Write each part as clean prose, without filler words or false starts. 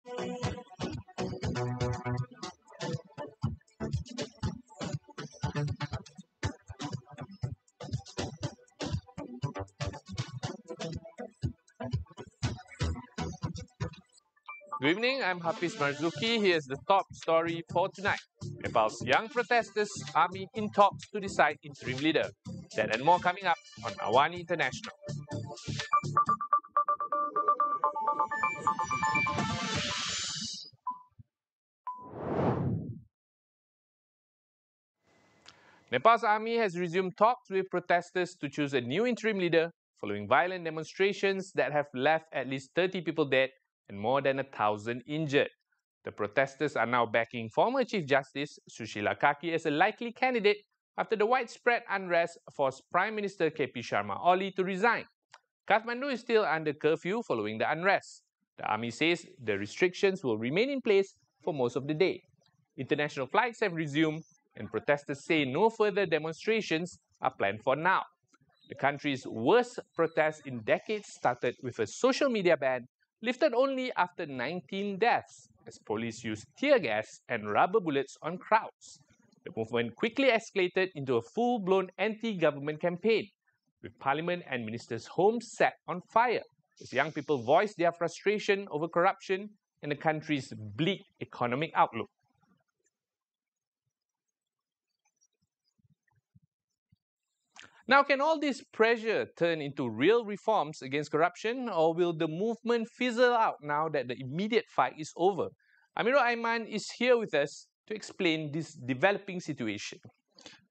Good evening, I'm Hafiz Marzukhi. Here's the top story for tonight. Nepal's young protesters, army in talks to decide interim leader. That and more coming up on AWANI International. Nepal's army has resumed talks with protesters to choose a new interim leader following violent demonstrations that have left at least 30 people dead and more than 1,000 injured. The protesters are now backing former Chief Justice Sushila Kaki as a likely candidate after the widespread unrest forced Prime Minister KP Sharma Oli to resign. Kathmandu is still under curfew following the unrest. The army says the restrictions will remain in place for most of the day. International flights have resumed, and protesters say no further demonstrations are planned for now. The country's worst protest in decades started with a social media ban lifted only after 19 deaths as police used tear gas and rubber bullets on crowds. The movement quickly escalated into a full-blown anti-government campaign, with parliament and ministers' homes set on fire as young people voiced their frustration over corruption and the country's bleak economic outlook. Now, can all this pressure turn into real reforms against corruption, or will the movement fizzle out now that the immediate fight is over? Amirul Aiman is here with us to explain this developing situation.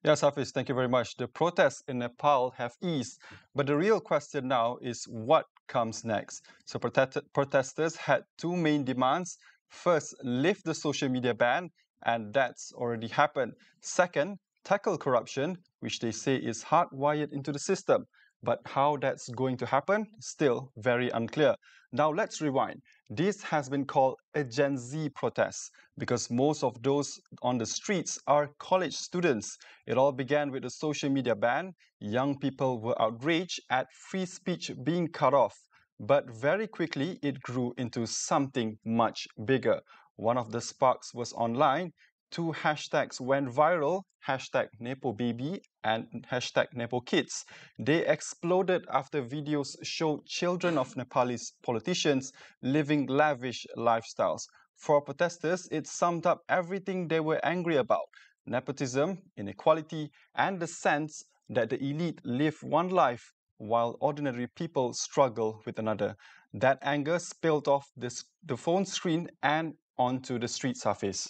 Yes, Hafiz, thank you very much. The protests in Nepal have eased, but the real question now is what comes next. So protesters had two main demands. First, lift the social media ban, and that's already happened. Second, tackle corruption, which they say is hardwired into the system. But how that's going to happen, still very unclear. Now let's rewind. This has been called a Gen Z protest because most of those on the streets are college students. It all began with a social media ban. Young people were outraged at free speech being cut off. But very quickly, it grew into something much bigger. One of the sparks was online. Two hashtags went viral, hashtag NepoBaby and hashtag NepoKids. They exploded after videos showed children of Nepalese politicians living lavish lifestyles. For protesters, it summed up everything they were angry about: nepotism, inequality, and the sense that the elite live one life while ordinary people struggle with another. That anger spilled off the phone screen and onto the street surface.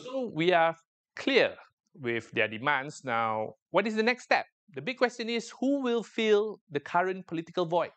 So we are clear with their demands. Now, what is the next step? The big question is, who will fill the current political void?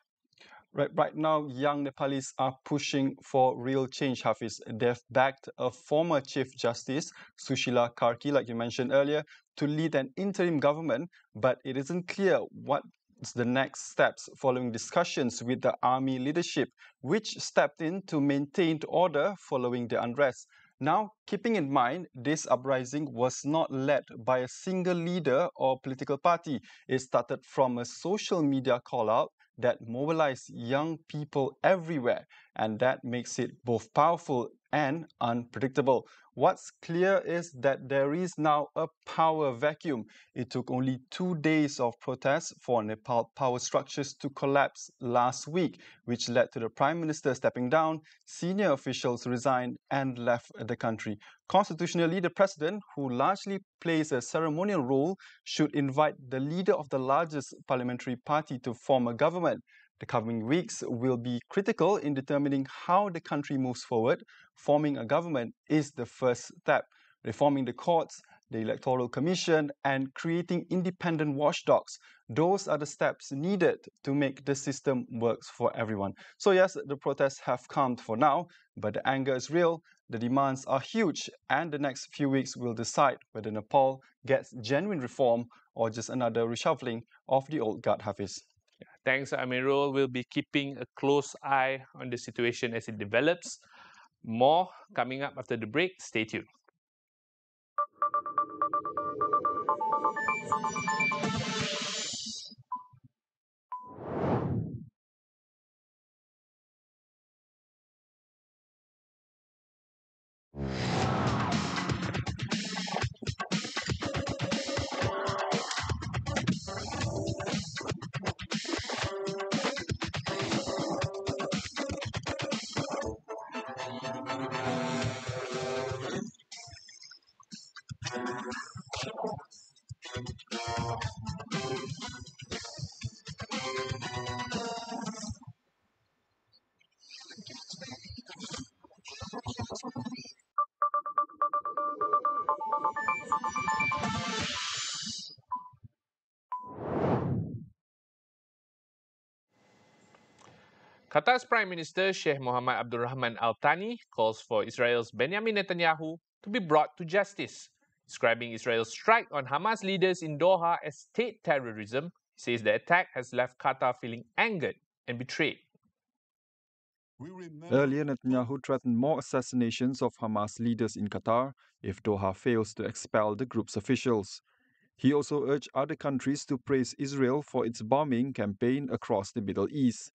Right now, young Nepalese are pushing for real change, Hafiz. They've backed a former Chief Justice, Sushila Karki, like you mentioned earlier, to lead an interim government, but it isn't clear what's the next steps following discussions with the army leadership, which stepped in to maintain order following the unrest. Now, keeping in mind, this uprising was not led by a single leader or political party. It started from a social media call-out that mobilized young people everywhere, and that makes it both powerful and unpredictable. What's clear is that there is now a power vacuum. It took only 2 days of protests for Nepal power structures to collapse last week, which led to the Prime Minister stepping down, senior officials resigned and left the country. Constitutionally, the president, who largely plays a ceremonial role, should invite the leader of the largest parliamentary party to form a government. The coming weeks will be critical in determining how the country moves forward. Forming a government is the first step. Reforming the courts, the Electoral Commission, and creating independent watchdogs. Those are the steps needed to make the system work for everyone. So yes, the protests have calmed for now, but the anger is real, the demands are huge, and the next few weeks will decide whether Nepal gets genuine reform or just another reshuffling of the old guard, Hafiz. Thanks, Amirul. We'll be keeping a close eye on the situation as it develops. More coming up after the break. Stay tuned. Qatar's Prime Minister Sheikh Mohammed Abdulrahman Al Thani calls for Israel's Benjamin Netanyahu to be brought to justice. Describing Israel's strike on Hamas leaders in Doha as state terrorism, he says the attack has left Qatar feeling angered and betrayed. Earlier, Netanyahu threatened more assassinations of Hamas leaders in Qatar if Doha fails to expel the group's officials. He also urged other countries to praise Israel for its bombing campaign across the Middle East.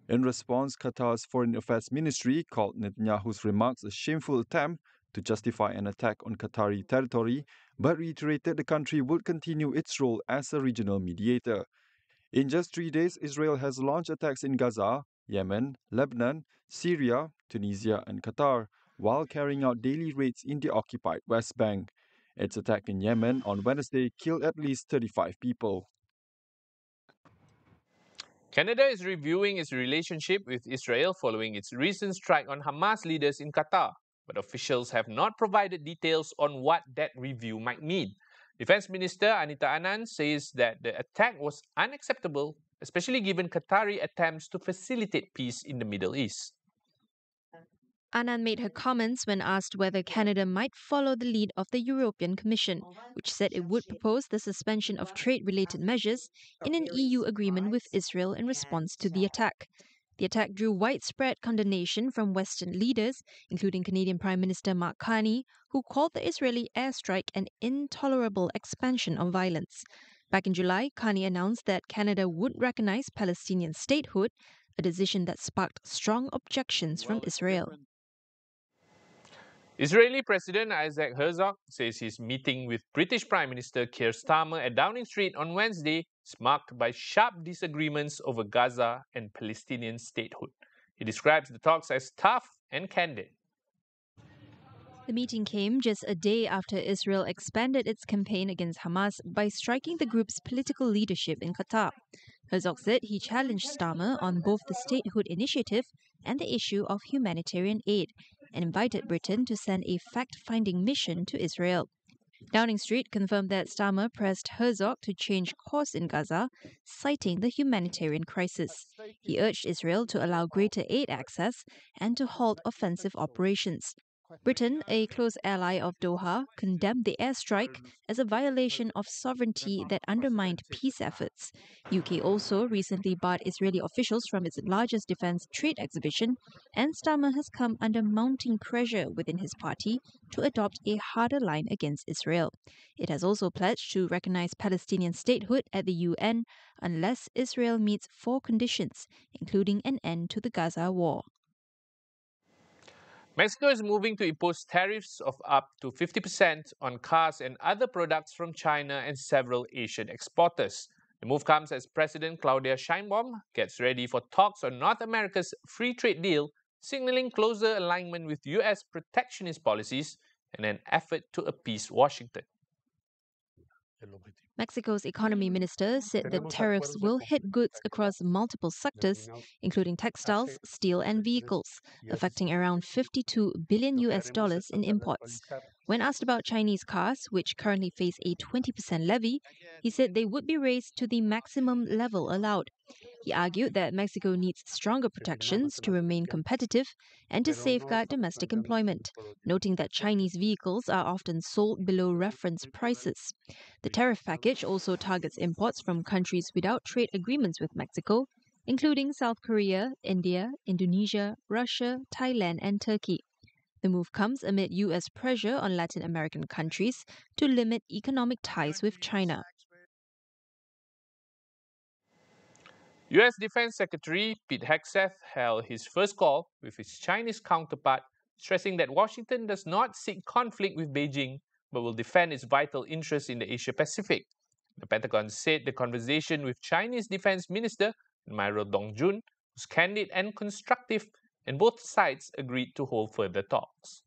In response, Qatar's Foreign Affairs Ministry called Netanyahu's remarks a shameful attempt to justify an attack on Qatari territory, but reiterated the country would continue its role as a regional mediator. In just 3 days, Israel has launched attacks in Gaza, Yemen, Lebanon, Syria, Tunisia, and Qatar, while carrying out daily raids in the occupied West Bank. Its attack in Yemen on Wednesday killed at least 35 people. Canada is reviewing its relationship with Israel following its recent strike on Hamas leaders in Qatar, but officials have not provided details on what that review might mean. Defense Minister Anita Anand says that the attack was unacceptable, especially given Qatari attempts to facilitate peace in the Middle East. Anand made her comments when asked whether Canada might follow the lead of the European Commission, which said it would propose the suspension of trade-related measures in an EU agreement with Israel in response to the attack. The attack drew widespread condemnation from Western leaders, including Canadian Prime Minister Mark Carney, who called the Israeli airstrike an intolerable expansion of violence. Back in July, Carney announced that Canada would recognize Palestinian statehood, a decision that sparked strong objections from Israel. Israeli President Isaac Herzog says his meeting with British Prime Minister Keir Starmer at Downing Street on Wednesday is marked by sharp disagreements over Gaza and Palestinian statehood. He describes the talks as tough and candid. The meeting came just a day after Israel expanded its campaign against Hamas by striking the group's political leadership in Qatar. Herzog said he challenged Starmer on both the statehood initiative and the issue of humanitarian aid, and invited Britain to send a fact-finding mission to Israel. Downing Street confirmed that Starmer pressed Herzog to change course in Gaza, citing the humanitarian crisis. He urged Israel to allow greater aid access and to halt offensive operations. Britain, a close ally of Doha, condemned the airstrike as a violation of sovereignty that undermined peace efforts. UK also recently barred Israeli officials from its largest defense trade exhibition, and Starmer has come under mounting pressure within his party to adopt a harder line against Israel. It has also pledged to recognize Palestinian statehood at the UN unless Israel meets 4 conditions, including an end to the Gaza war. Mexico is moving to impose tariffs of up to 50% on cars and other products from China and several Asian exporters. The move comes as President Claudia Sheinbaum gets ready for talks on North America's free trade deal, signaling closer alignment with U.S. protectionist policies and an effort to appease Washington. Mexico's economy minister said that tariffs will hit goods across multiple sectors, including textiles, steel, and vehicles, affecting around $52 billion in imports. When asked about Chinese cars, which currently face a 20% levy, he said they would be raised to the maximum level allowed. He argued that Mexico needs stronger protections to remain competitive and to safeguard domestic employment, noting that Chinese vehicles are often sold below reference prices. The tariff package also targets imports from countries without trade agreements with Mexico, including South Korea, India, Indonesia, Russia, Thailand, and Turkey. The move comes amid U.S. pressure on Latin American countries to limit economic ties with China. U.S. Defense Secretary Pete Hegseth held his first call with his Chinese counterpart, stressing that Washington does not seek conflict with Beijing but will defend its vital interests in the Asia-Pacific. The Pentagon said the conversation with Chinese Defense Minister Admiral Dong Jun was candid and constructive, and both sides agreed to hold further talks.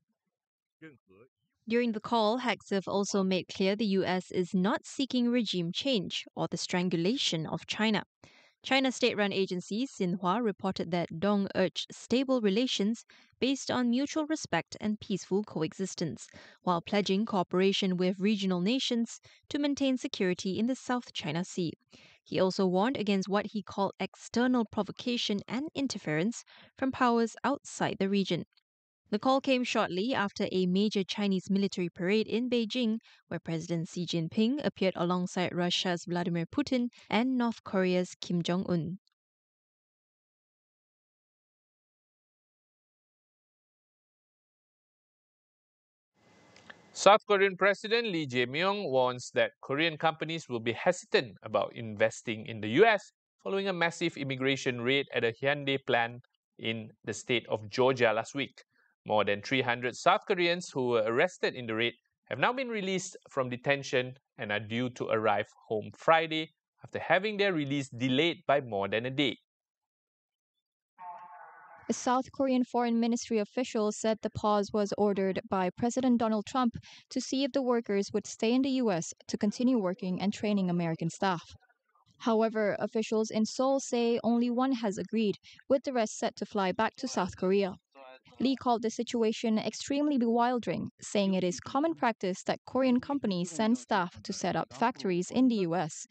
During the call, Hegseth also made clear the U.S. is not seeking regime change or the strangulation of China. China's state-run agency Xinhua reported that Dong urged stable relations based on mutual respect and peaceful coexistence, while pledging cooperation with regional nations to maintain security in the South China Sea. He also warned against what he called external provocation and interference from powers outside the region. The call came shortly after a major Chinese military parade in Beijing, where President Xi Jinping appeared alongside Russia's Vladimir Putin and North Korea's Kim Jong un. South Korean President Lee Jae-myung warns that Korean companies will be hesitant about investing in the US following a massive immigration raid at a Hyundai plant in the state of Georgia last week. More than 300 South Koreans who were arrested in the raid have now been released from detention and are due to arrive home Friday after having their release delayed by more than a day. A South Korean Foreign Ministry official said the pause was ordered by President Donald Trump to see if the workers would stay in the U.S. to continue working and training American staff. However, officials in Seoul say only one has agreed, with the rest set to fly back to South Korea. Lee called the situation extremely bewildering, saying it is common practice that Korean companies send staff to set up factories in the U.S.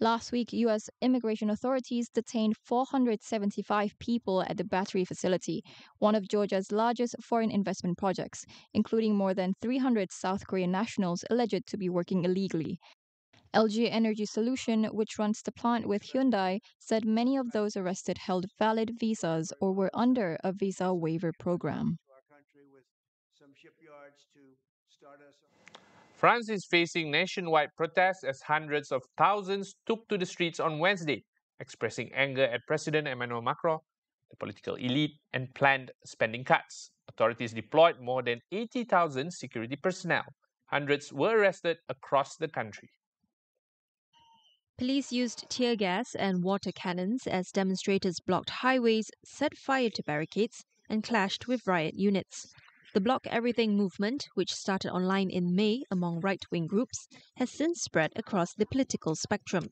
Last week, U.S. immigration authorities detained 475 people at the battery facility, one of Georgia's largest foreign investment projects, including more than 300 South Korean nationals alleged to be working illegally. LG Energy Solution, which runs the plant with Hyundai, said many of those arrested held valid visas or were under a visa waiver program. France is facing nationwide protests as hundreds of thousands took to the streets on Wednesday, expressing anger at President Emmanuel Macron, the political elite, and planned spending cuts. Authorities deployed more than 80,000 security personnel. Hundreds were arrested across the country. Police used tear gas and water cannons as demonstrators blocked highways, set fire to barricades, and clashed with riot units. The Block Everything movement, which started online in May among right-wing groups, has since spread across the political spectrum.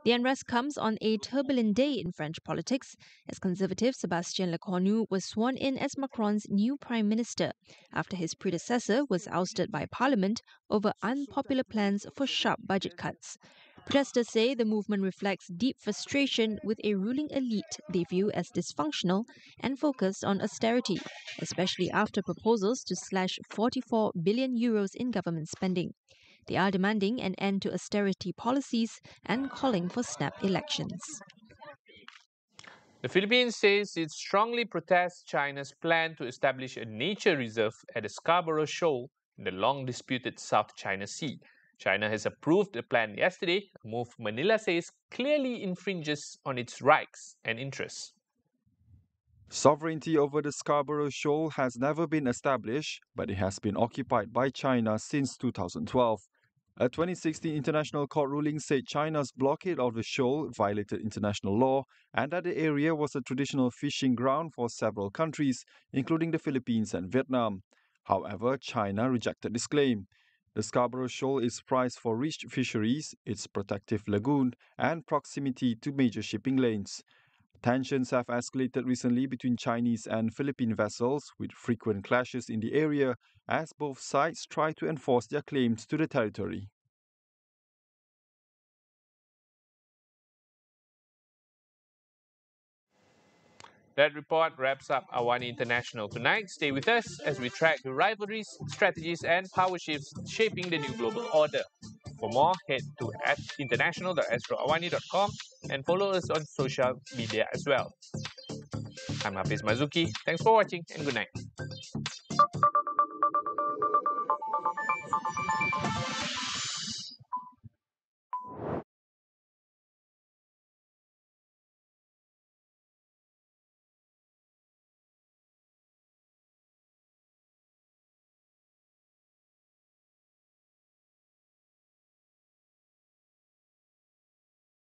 The unrest comes on a turbulent day in French politics, as Conservative Sébastien Lecornu was sworn in as Macron's new prime minister after his predecessor was ousted by parliament over unpopular plans for sharp budget cuts. Protesters say the movement reflects deep frustration with a ruling elite they view as dysfunctional and focused on austerity, especially after proposals to slash 44 billion euros in government spending. They are demanding an end to austerity policies and calling for snap elections. The Philippines says it strongly protests China's plan to establish a nature reserve at the Scarborough Shoal in the long-disputed South China Sea. China has approved the plan yesterday, a move Manila says clearly infringes on its rights and interests. Sovereignty over the Scarborough Shoal has never been established, but it has been occupied by China since 2012. A 2016 international court ruling said China's blockade of the shoal violated international law and that the area was a traditional fishing ground for several countries, including the Philippines and Vietnam. However, China rejected this claim. The Scarborough Shoal is prized for rich fisheries, its protective lagoon, and proximity to major shipping lanes. Tensions have escalated recently between Chinese and Philippine vessels, with frequent clashes in the area as both sides try to enforce their claims to the territory. That report wraps up AWANI International tonight. Stay with us as we track the rivalries, strategies, and power shifts shaping the new global order. For more, head to international.astroawani.com and follow us on social media as well. I'm Hafiz Marzukhi. Thanks for watching and good night.